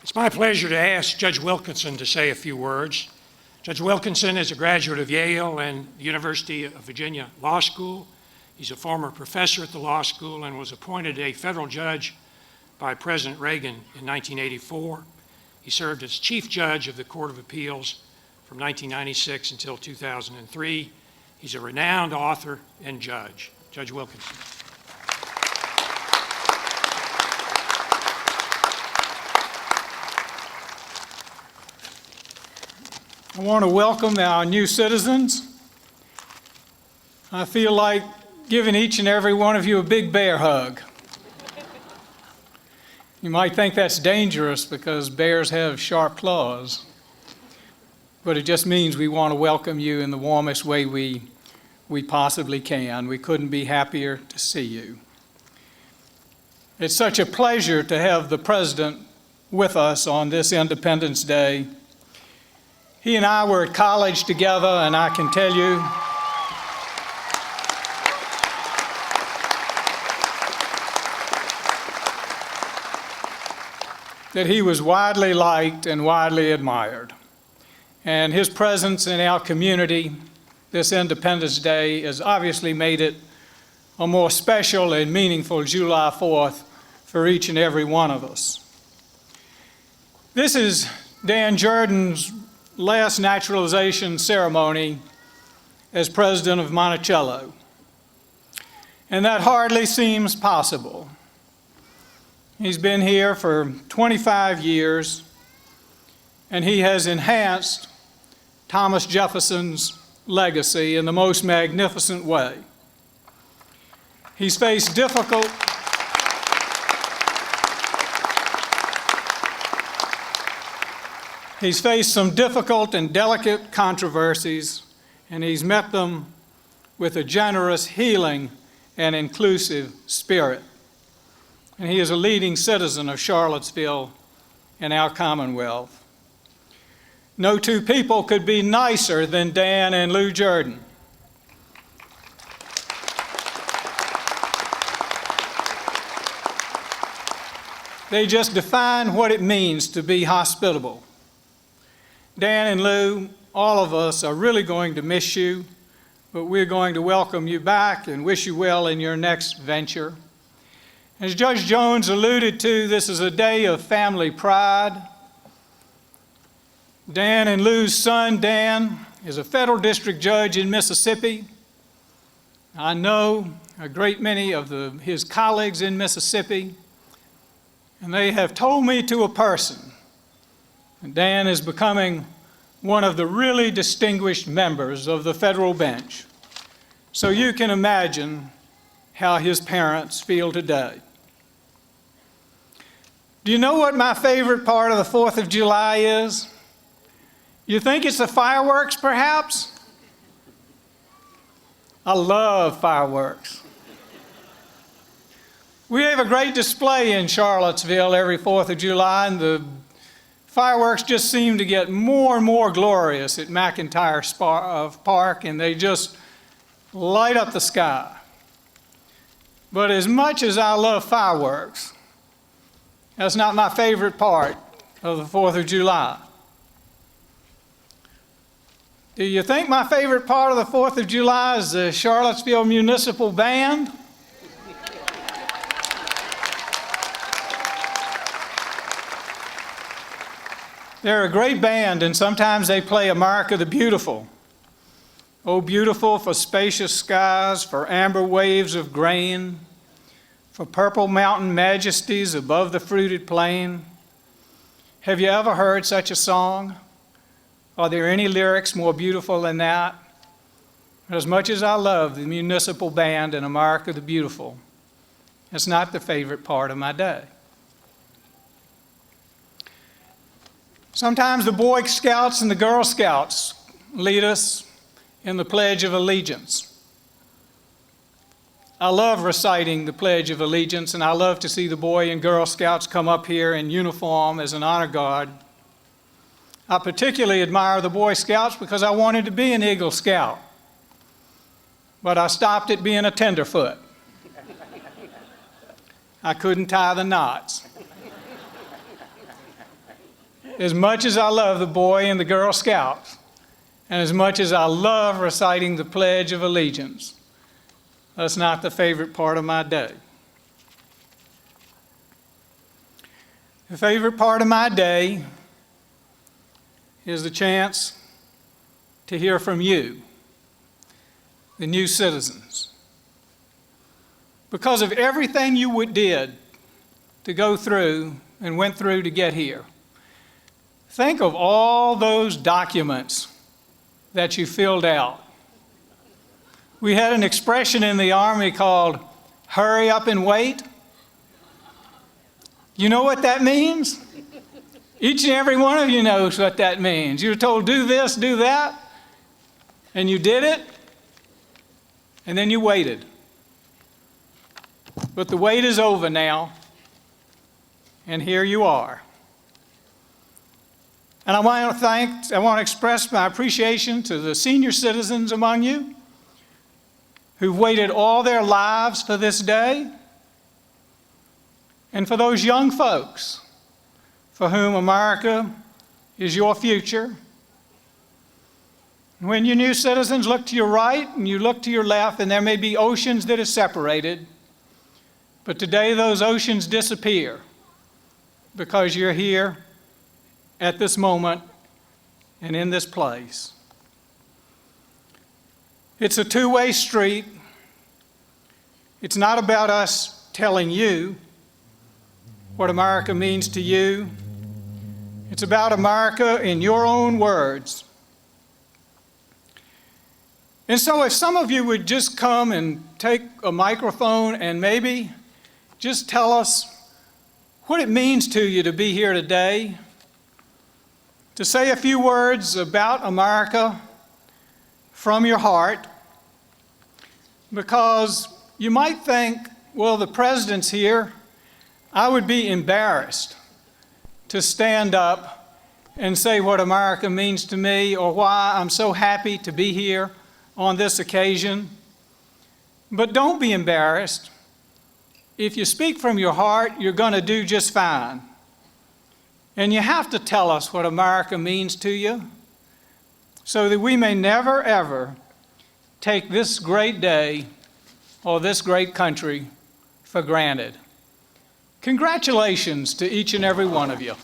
It's my pleasure to ask Judge Wilkinson to say a few words. Judge Wilkinson is a graduate of Yale and the University of Virginia Law School. He's a former professor at the law school and was appointed a federal judge by President Reagan in 1984. He served as chief judge of the Court of Appeals from 1996 until 2003. He's a renowned author and judge. Judge Wilkinson. I want to welcome our new citizens. I feel like giving each and every one of you a big bear hug. You might think that's dangerous because bears have sharp claws, but it just means we want to welcome you in the warmest way we possibly can. We couldn't be happier to see you. It's such a pleasure to have the President with us on this Independence Day. He and I were at college together, and I can tell you that he was widely liked and widely admired. And his presence in our community this Independence Day has obviously made it a more special and meaningful July 4th for each and every one of us. This is Dan Jordan's last naturalization ceremony as president of Monticello. And that hardly seems possible. He's been here for 25 years, and he has enhanced Thomas Jefferson's legacy in the most magnificent way. He's faced some difficult and delicate controversies, and he's met them with a generous, healing, and inclusive spirit. And he is a leading citizen of Charlottesville and our Commonwealth. No two people could be nicer than Dan and Lou Jordan. They just define what it means to be hospitable. Dan and Lou, all of us are really going to miss you, but we're going to welcome you back and wish you well in your next venture. As Judge Jones alluded to, this is a day of family pride. Dan and Lou's son, Dan, is a federal district judge in Mississippi. I know a great many of his colleagues in Mississippi, and they have told me to a person that Dan is becoming one of the really distinguished members of the federal bench. So you can imagine how his parents feel today. Do you know what my favorite part of the 4th of July is? You think it's the fireworks, perhaps? I love fireworks. We have a great display in Charlottesville every 4th of July, and the fireworks just seem to get more and more glorious at McIntyre Park, and they just light up the sky. But as much as I love fireworks, that's not my favorite part of the 4th of July. Do you think my favorite part of the 4th of July is the Charlottesville Municipal Band? They're a great band, and sometimes they play America the Beautiful. Oh, beautiful for spacious skies, for amber waves of grain, for purple mountain majesties above the fruited plain. Have you ever heard such a song? Are there any lyrics more beautiful than that? As much as I love the municipal band and America the Beautiful, it's not the favorite part of my day. Sometimes the Boy Scouts and the Girl Scouts lead us in the Pledge of Allegiance. I love reciting the Pledge of Allegiance, and I love to see the Boy and Girl Scouts come up here in uniform as an honor guard. I particularly admire the Boy Scouts because I wanted to be an Eagle Scout, but I stopped at being a tenderfoot. I couldn't tie the knots. as much as I love the Boy and the Girl Scouts, and as much as I love reciting the Pledge of Allegiance, that's not the favorite part of my day. The favorite part of my day is the chance to hear from you, the new citizens. Because of everything you did to go through and went through to get here, think of all those documents that you filled out. We had an expression in the Army called hurry up and wait. You know what that means? Each and every one of you knows what that means. You were told, do this, do that, and you did it, and then you waited. But the wait is over now, and here you are. And I want to express my appreciation to the senior citizens among you who've waited all their lives for this day, and for those young folks for whom America is your future. When you new citizens look to your right and you look to your left, and there may be oceans that are separated, but today those oceans disappear because you're here at this moment and in this place. It's a two-way street. It's not about us telling you what America means to you. It's about America in your own words. And so if some of you would just come and take a microphone and maybe just tell us what it means to you to be here today, to say a few words about America from your heart, because you might think, well, the president's here. I would be embarrassed to stand up and say what America means to me or why I'm so happy to be here on this occasion. But don't be embarrassed. If you speak from your heart, you're going to do just fine. And you have to tell us what America means to you so that we may never, ever take this great day or this great country for granted. Congratulations to each and every one of you.